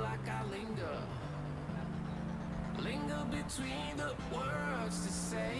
like I linger between the words to say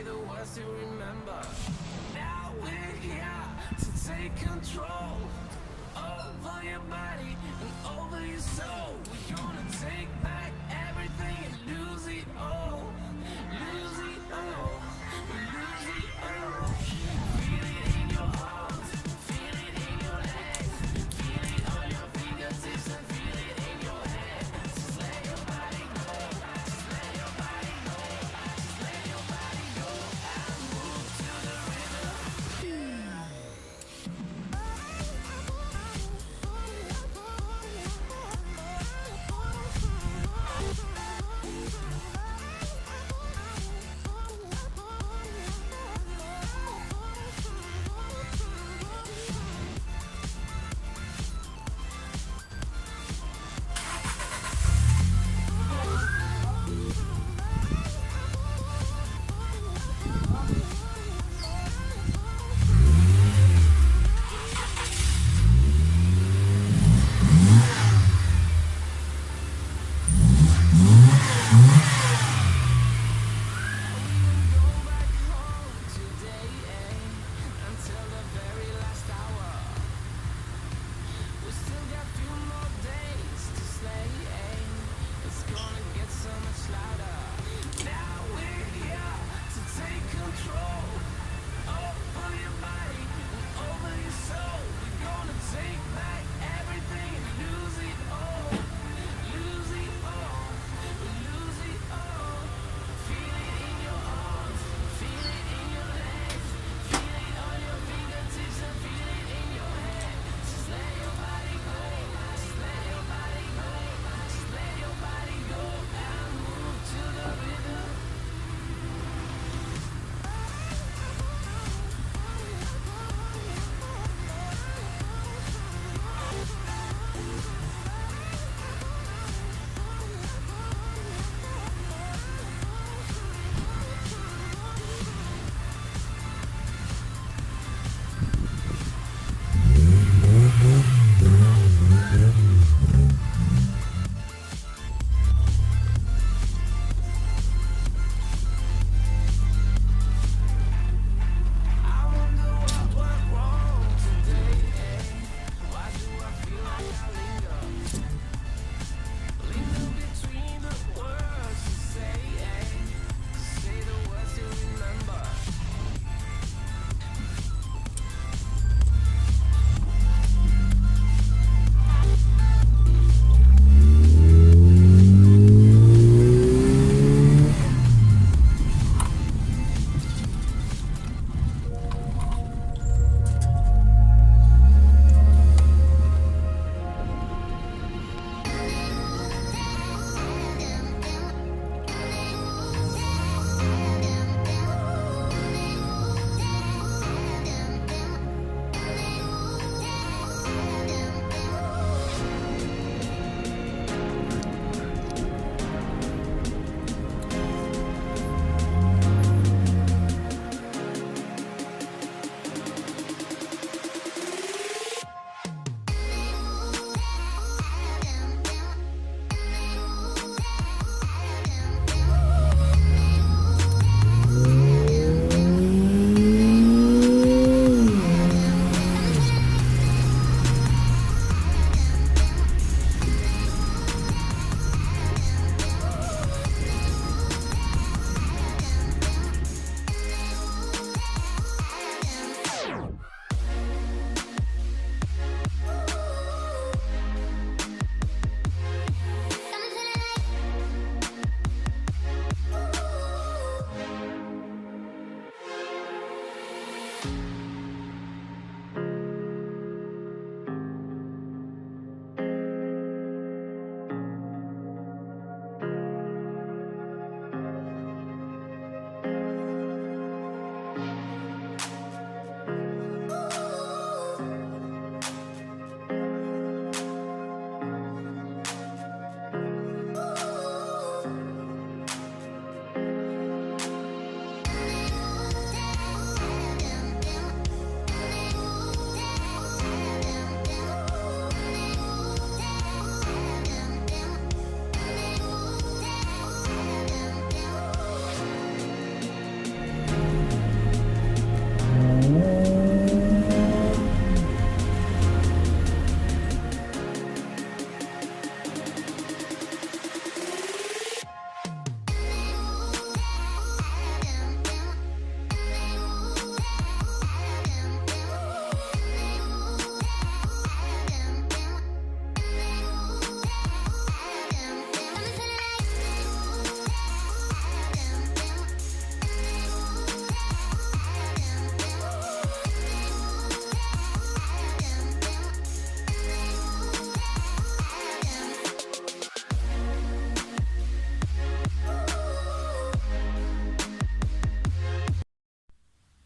the words to remember. Now we're here to take control over your body and over your soul. We're gonna take back everything and lose it all, lose it all, lose it all. Feel it in your arms, feel it in your legs, feel it on your fingertips and feel it in your head. Just let your body go, just let your body go, just let your body go and move to the rhythm.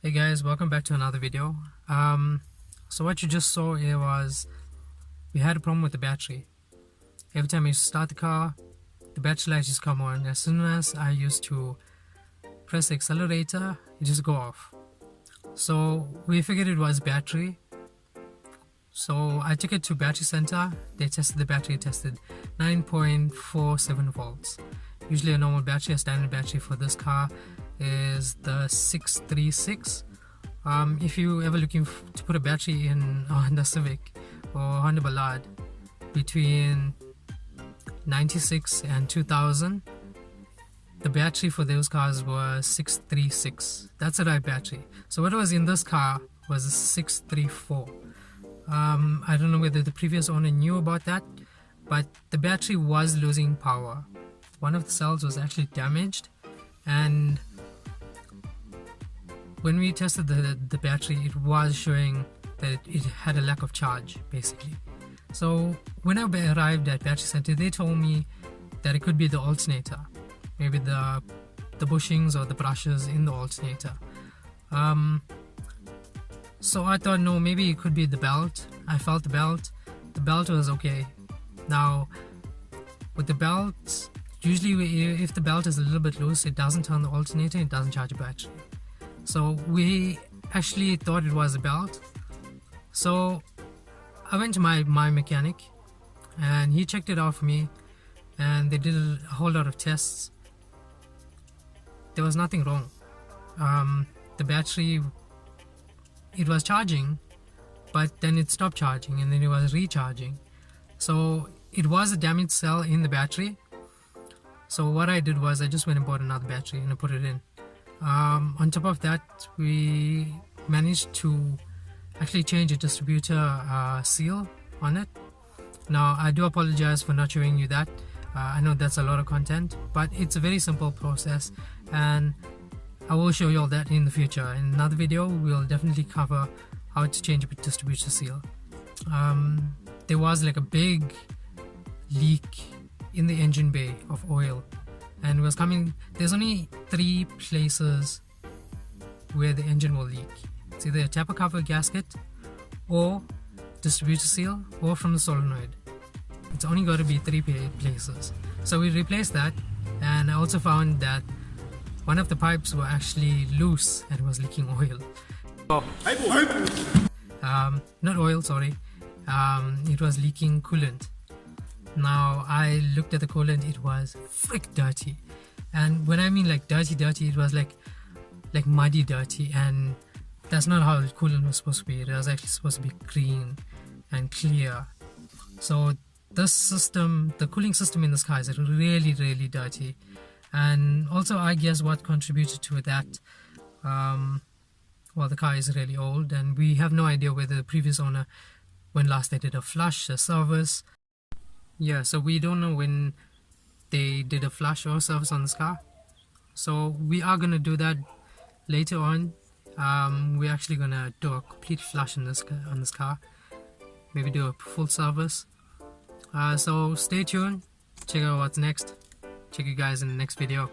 Hey guys, welcome back to another video. So what you just saw here was we had a problem with the battery. Every time you start the car, the battery lights just come on. As soon as I used to press the accelerator, it just go off. So we figured it was battery. So I took it to battery center. They tested the battery, tested 9.47 volts. Usually a normal battery, a standard battery for this car is the 636. If you ever looking to put a battery in a Honda Civic or Honda Ballade between 96 and 2000, the battery for those cars was 636. That's the right battery. So what was in this car was a 634. I don't know whether the previous owner knew about that, but the battery was losing power. One of the cells was actually damaged, and when we tested the battery, it was showing that it had a lack of charge, basically. So when I arrived at battery center, they told me that it could be the alternator, maybe the bushings or the brushes in the alternator. So I thought, no, maybe it could be the belt. I felt the belt. The belt was okay. Now, with the belt, usually if the belt is a little bit loose, it doesn't turn the alternator, it doesn't charge the battery. So we actually thought it was a belt. So I went to my mechanic and he checked it out for me, and they did a whole lot of tests. There was nothing wrong. The battery, it was charging, but then it stopped charging and then it was recharging. So it was a damaged cell in the battery. So what I did was I just went and bought another battery and I put it in. On top of that, we managed to actually change a distributor seal on it. Now I do apologize for not showing you that. I know that's a lot of content, but it's a very simple process, and I will show you all that in the future. In another video, we'll definitely cover how to change a distributor seal. There was like a big leak in the engine bay of oil, and it was coming. There's only 3 places where the engine will leak. It's either a taper cover gasket, or distributor seal, or from the solenoid. It's only got to be 3 places. So we replaced that, and I also found that one of the pipes were actually loose and was leaking oil. Not oil, sorry. It was leaking coolant. Now I looked at the coolant, it was frick dirty. And when I mean like dirty, it was like muddy dirty, and that's not how coolant was supposed to be. It was actually supposed to be clean and clear. So this system, the cooling system in this car is really, really dirty. And also, I guess what contributed to that, well, the car is really old and we have no idea whether the previous owner, when last they did a flush, a service. Yeah, so we don't know when they did a flush or service on this car. So we are gonna do that later on. We're actually gonna do a complete flush on this car. Maybe do a full service. So stay tuned. Check out what's next. Check you guys in the next video.